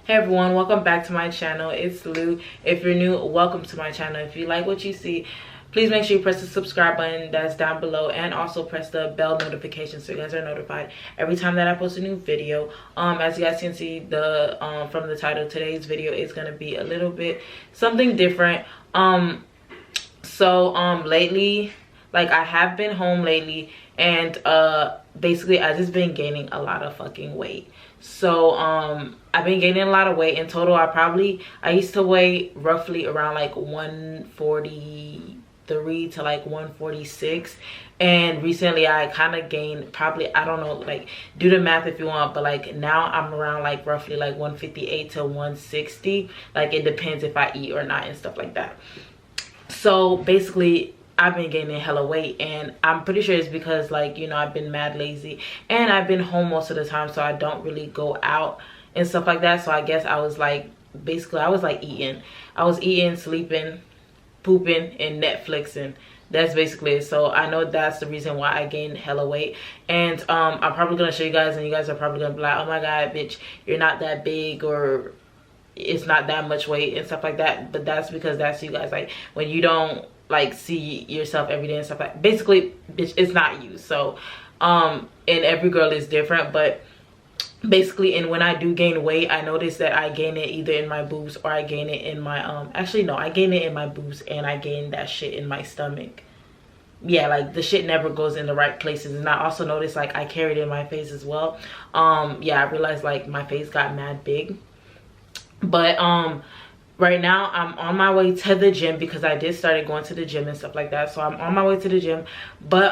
Hey everyone, welcome back to my channel. It's Lou. If you're new, welcome to my channel. If you like what you see, please make sure you press the subscribe button that's down below, and also press the bell notification so you guys are notified every time that I post a new video. As you guys can see, the from the title, today's video is gonna be a little bit something different. Lately, like, I have been home lately, and basically I just been gaining a lot of fucking weight. So I've been gaining a lot of weight. In total, I used to weigh roughly around like 143 to like 146, and recently I kind of gained probably, I don't know, like, do the math if you want, but like now I'm around like roughly like 158 to 160. Like, it depends if I eat or not and stuff like that. So basically I've been gaining hella weight, and I'm pretty sure it's because, like, you know, I've been mad lazy and I've been home most of the time, so I don't really go out and stuff like that. So I guess I was like, basically I was like eating, sleeping, pooping, and Netflixing. That's basically it. So I know that's the reason why I gained hella weight. And I'm probably gonna show you guys, and you guys are probably gonna be like, oh my god, bitch, you're not that big, or it's not that much weight and stuff like that. But that's because that's you guys, like, when you don't like see yourself every day and stuff like, basically, bitch, it's not you. So and every girl is different, but basically, and when I do gain weight, I notice that I gain it either in my boobs, or I gain it in my actually no, I gain it in my boobs, and I gain that shit in my stomach. Yeah, like, the shit never goes in the right places. And I also noticed, like, I carry it in my face as well. Yeah, I realized, like, my face got mad big. But right now I'm on my way to the gym, because I did started going to the gym and stuff like that. So I'm on my way to the gym. But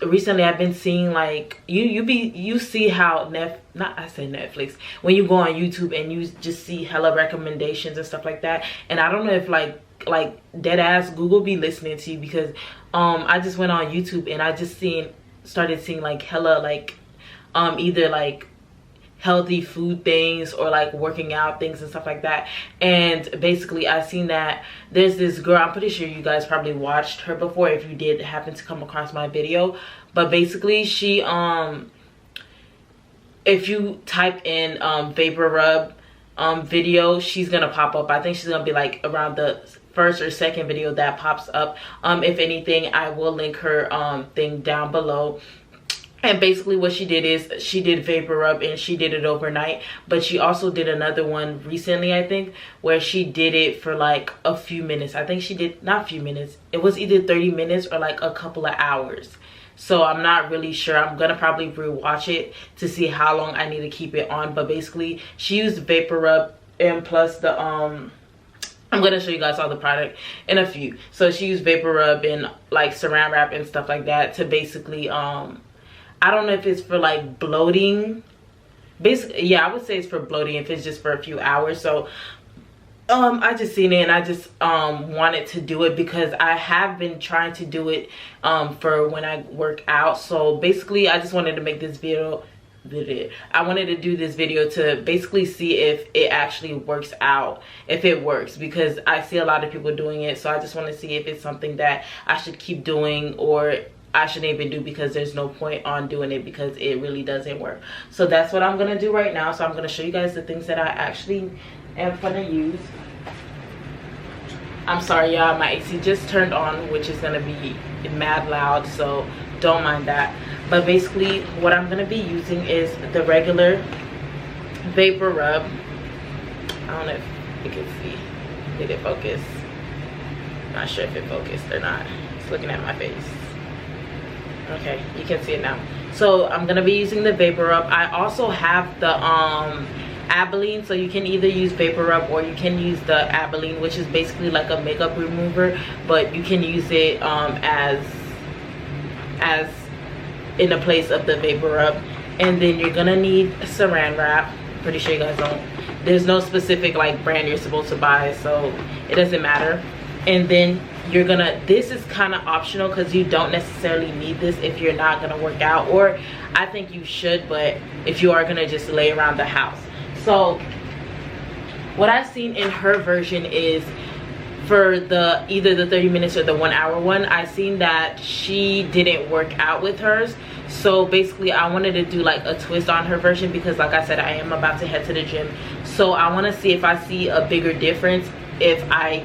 recently I've been seeing, like, you see how Netflix, when you go on YouTube and you just see hella recommendations and stuff like that. And I don't know if like dead ass Google be listening to you, because I just went on YouTube and I just started seeing like hella, like, either like healthy food things or like working out things and stuff like that. And basically I seen that there's this girl, I'm pretty sure you guys probably watched her before if you did happen to come across my video. But basically she if you type in vapor rub video, she's gonna pop up. I think she's gonna be like around the first or second video that pops up. If anything, I will link her thing down below. And basically what she did is she did vapor rub, and she did it overnight. But she also did another one recently, I think, where she did it for like a few minutes. I think she did, not a few minutes, it was either 30 minutes or like a couple of hours. So I'm not really sure. I'm gonna probably rewatch it to see how long I need to keep it on. But basically she used vapor rub, and plus the I'm gonna show you guys all the product in a few. So she used vapor rub and like saran wrap and stuff like that to basically I don't know if it's for like bloating. Basically, yeah, I would say it's for bloating if it's just for a few hours. So I just seen it, and I just wanted to do it because I have been trying to do it for when I work out. So basically I just wanted to make this video. I wanted to do this video to basically see if it actually works out, if it works, because I see a lot of people doing it. So I just want to see if it's something that I should keep doing, or I shouldn't even do, because there's no point on doing it because it really doesn't work. So that's what I'm gonna do right now. So I'm gonna show you guys the things that I actually am gonna use. I'm sorry y'all, my AC just turned on, which is gonna be mad loud, so don't mind that. But basically what I'm gonna be using is the regular vapor rub. I don't know if you can see, did it focus? Not sure if it focused or not. It's looking at my face. Okay, you can see it now. So I'm gonna be using the vapor rub. I also have the Abilene, so you can either use vapor rub or you can use the Abilene, which is basically like a makeup remover, but you can use it as in the place of the vapor rub. And then you're gonna need saran wrap. Pretty sure you guys don't, there's no specific like brand you're supposed to buy, so it doesn't matter. And then you're gonna, this is kind of optional because you don't necessarily need this if you're not gonna work out, or I think you should, but if you are gonna just lay around the house. So what I've seen in her version is for the either the 30 minutes or the 1 hour one. I seen that she didn't work out with hers, so basically I wanted to do like a twist on her version, because like I said, I am about to head to the gym, so I want to see if I see a bigger difference if I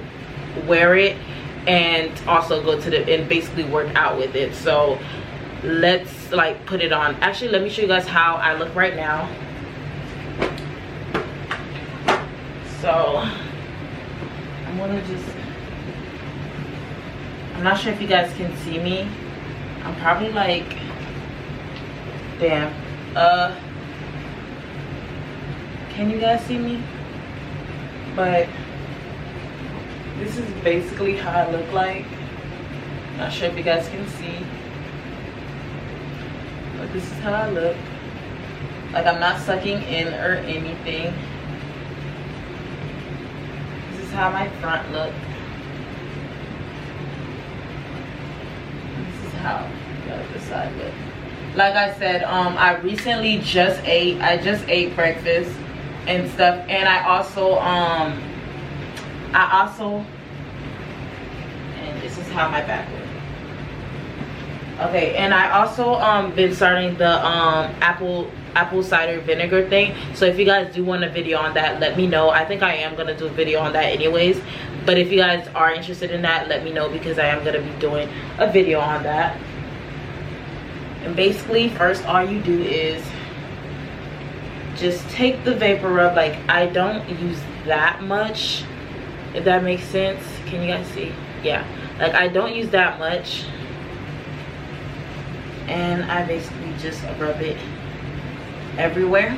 wear it and also go to the and basically work out with it. So let's like put it on. Actually, let me show you guys how I look right now. So I'm gonna just, I'm not sure if you guys can see me. I'm probably like, damn, can you guys see me? But this is basically how I look like. Not sure if you guys can see, but this is how I look. Like, I'm not sucking in or anything. This is how my front look. This is how the other side look. Like I said, I recently just ate breakfast and stuff, and I also and this is how my back looks. Okay, and I also been starting the apple cider vinegar thing. So if you guys do want a video on that, let me know. I think I am gonna do a video on that anyways, but if you guys are interested in that, let me know, because I am gonna be doing a video on that. And basically, first all you do is just take the vapor rub. Like, I don't use that much, if that makes sense. Can you guys see? Yeah, like I don't use that much, and I basically just rub it everywhere.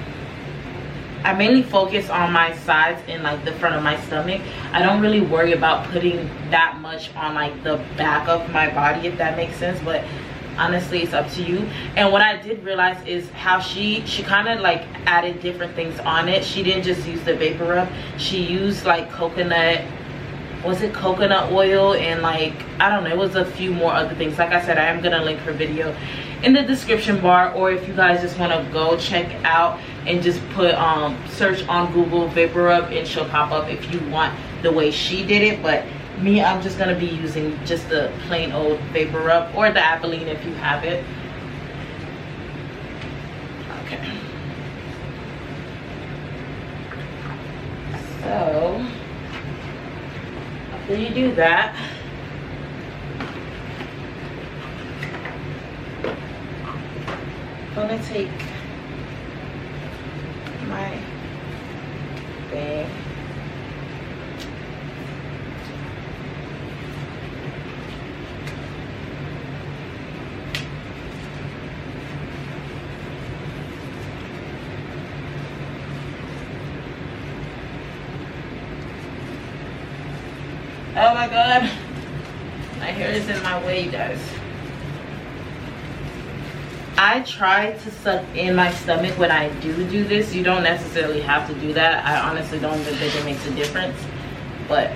I mainly focus on my sides and like the front of my stomach. I don't really worry about putting that much on like the back of my body, if that makes sense, but honestly it's up to you. And what I did realize is how she kind of like added different things on it. She didn't just use the vapor rub, she used like coconut, was it coconut oil, and like I don't know, it was a few more other things. Like I said, I am gonna link her video in the description bar, or if you guys just want to go check out and just put search on Google vapor rub, and she'll pop up if you want the way she did it. But me, I'm just gonna be using just the plain old vapor rub, or the Abilene if you have it. Okay, so after you do that, I'm gonna take my thing. Oh my god, my hair is in my way, you guys. I try to suck in my stomach when I do this. You don't necessarily have to do that. I honestly don't even think it makes a difference, but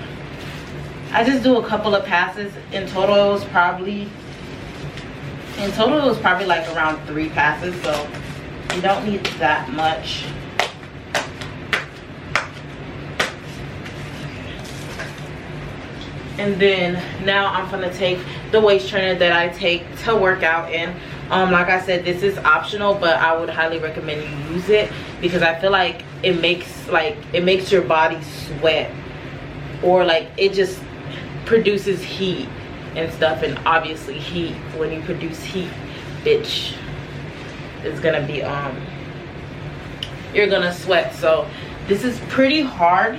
I just do a couple of passes. In total it was probably like around 3 passes, so you don't need that much. And then now I'm gonna take the waist trainer that I take to work out in. Like I said, this is optional, but I would highly recommend you use it, because I feel like it makes your body sweat, or like it just produces heat and stuff. And obviously heat, when you produce heat, bitch, it's gonna be you're gonna sweat. So this is pretty hard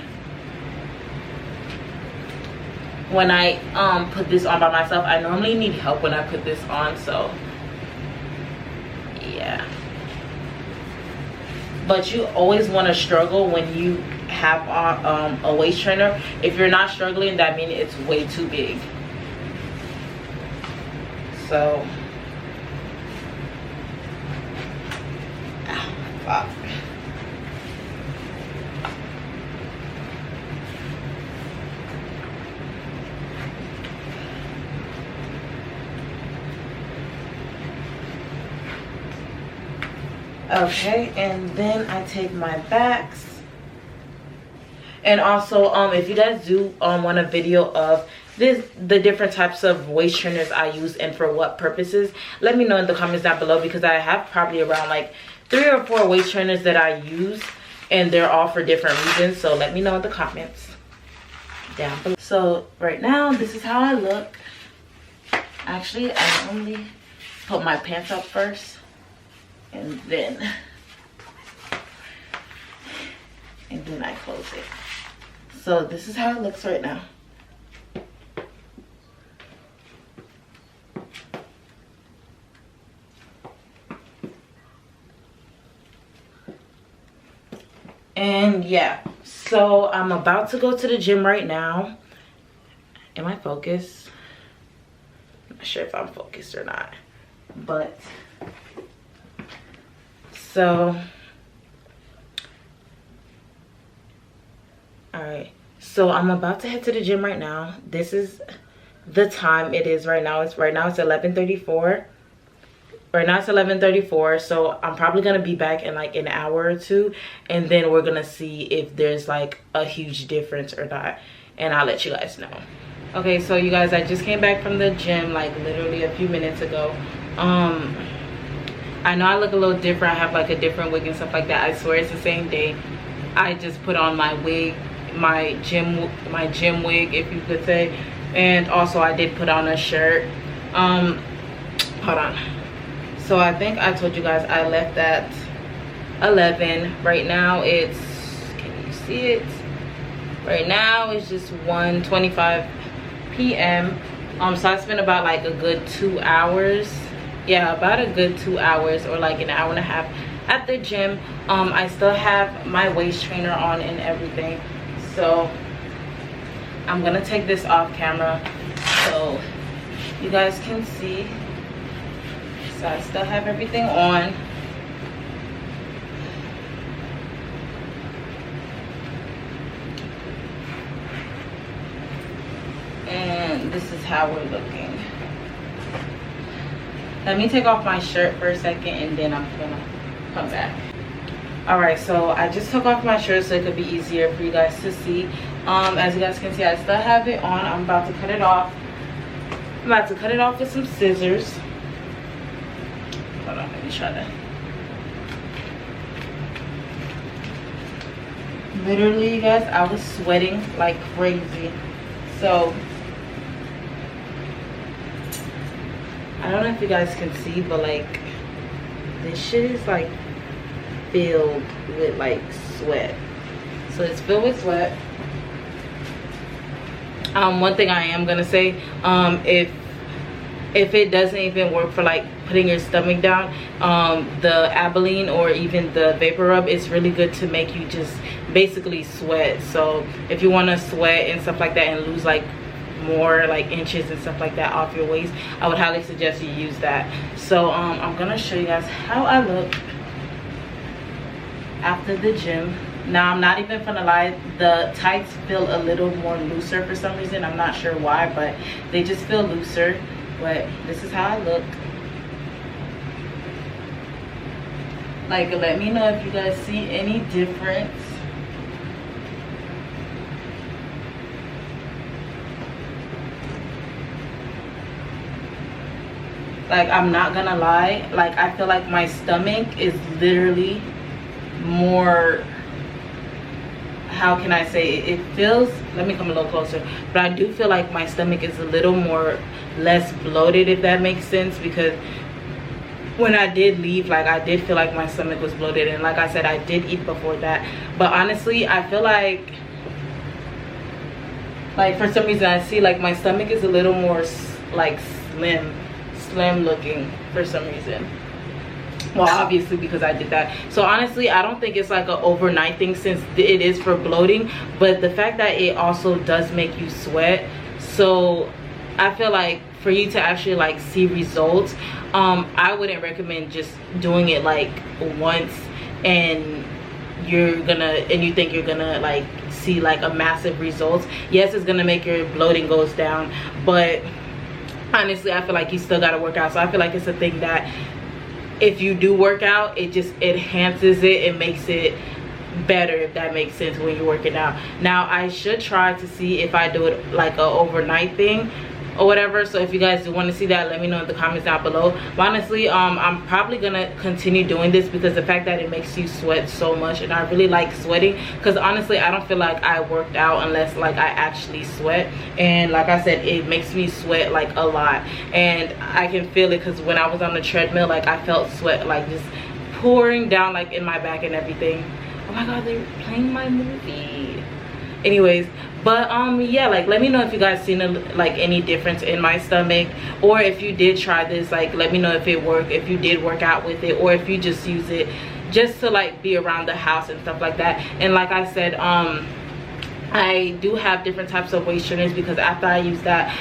when I put this on by myself. I normally need help when I put this on, so yeah. But you always want to struggle when you have on a waist trainer. If you're not struggling, that means it's way too big. So fuck. Okay, and then I take my backs, And also if you guys do want a video of the different types of waist trainers I use and for what purposes, let me know in the comments down below, because I have probably around like 3 or 4 waist trainers that I use, and they're all for different reasons. So let me know in the comments down below. So right now, this is how I look. Actually, I only put my pants up first, and then I close it. So this is how it looks right now. And yeah, so I'm about to go to the gym right now. Am I focused? I'm not sure if I'm focused or not, but so all right, so I'm about to head to the gym right now. This is the time it is right now. It's 11:34. Right now it's 11:34, so I'm probably gonna be back in like an hour or two, and then we're gonna see if there's like a huge difference or not, and I'll let you guys know. Okay, so you guys, I just came back from the gym like literally a few minutes ago. I know I look a little different. I have like a different wig and stuff like that. I swear it's the same day. I just put on my wig, my gym wig, if you could say, and also I did put on a shirt. Hold on. So I think I told you guys I left at 11. Right now it's, can you see it? Right now it's just 1:25 p.m. So I spent about like a good 2 hours. Yeah, about a good 2 hours, or like an hour and a half at the gym. I still have my waist trainer on and everything. So I'm gonna take this off camera so you guys can see. So I still have everything on. And this is how we're looking. Let me take off my shirt for a second, and then I'm gonna come back. All right, so I just took off my shirt so it could be easier for you guys to see. As you guys can see, I still have it on. I'm about to cut it off. I'm about to cut it off with some scissors. Hold on, let me try that. Literally, you guys, I was sweating like crazy. So I don't know if you guys can see, but like this shit is like filled with like sweat. So it's filled with sweat. One thing I am gonna say, if it doesn't even work for like putting your stomach down, the Abilene or even the vapor rub is really good to make you just basically sweat. So if you want to sweat and stuff like that and lose like more like inches and stuff like that off your waist, I would highly suggest you use that. So I'm gonna show you guys how I look after the gym. Now I'm not even gonna lie, the tights feel a little more looser for some reason. I'm not sure why, but they just feel looser. But this is how I look. Like, let me know if you guys see any difference. Like, I'm not gonna lie, like I feel like my stomach is literally more, how can I say it, it feels, let me come a little closer, but I do feel like my stomach is a little more less bloated, if that makes sense, because when I did leave, like I did feel like my stomach was bloated, and like I said, I did eat before that. But honestly, I feel like for some reason I see like my stomach is a little more like slim looking for some reason. Well, obviously because I did that. So honestly, I don't think it's like an overnight thing, since it is for bloating, but the fact that it also does make you sweat. So I feel like for you to actually like see results, I wouldn't recommend just doing it like once and you think you're gonna like see like a massive results. Yes, it's gonna make your bloating goes down, but honestly I feel like you still gotta work out. So I feel like it's a thing that if you do work out, it just enhances it and makes it better, if that makes sense, when you're working out. Now I should try to see if I do it like a overnight thing or whatever. So if you guys do want to see that, let me know in the comments down below. But honestly, I'm probably gonna continue doing this because the fact that it makes you sweat so much, and I really like sweating, because honestly I don't feel like I worked out unless like I actually sweat. And like I said, it makes me sweat like a lot, and I can feel it because when I was on the treadmill, like I felt sweat like just pouring down like in my back and everything. Oh my god, they're playing my movie. Anyways, but yeah, like let me know if you guys seen like any difference in my stomach, or if you did try this, like let me know if it worked, if you did work out with it, or if you just use it just to like be around the house and stuff like that. And like I said, I do have different types of waist trainers, because after I use that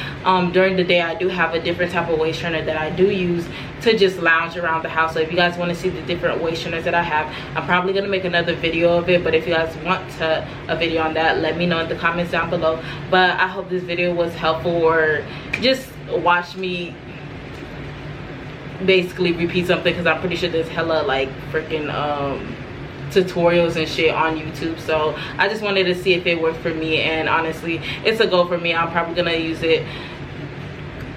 during the day, I do have a different type of waist trainer that I do use to just lounge around the house. So if you guys want to see the different waist trainers that I have, I'm probably going to make another video of it. But if you guys want a video on that, let me know in the comments down below. But I hope this video was helpful, or just watch me basically repeat something, because I'm pretty sure there's hella like freaking tutorials and shit on YouTube. So I just wanted to see if it worked for me, and honestly it's a go for me. I'm probably gonna use it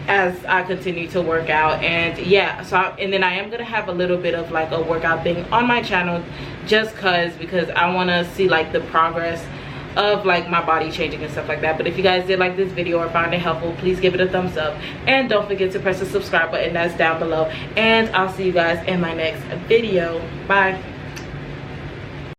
as I continue to work out. And yeah, so and then I am gonna have a little bit of like a workout thing on my channel, just because I want to see like the progress of like my body changing and stuff like that. But if you guys did like this video or found it helpful, please give it a thumbs up, and don't forget to press the subscribe button that's down below. And I'll see you guys in my next video. Bye.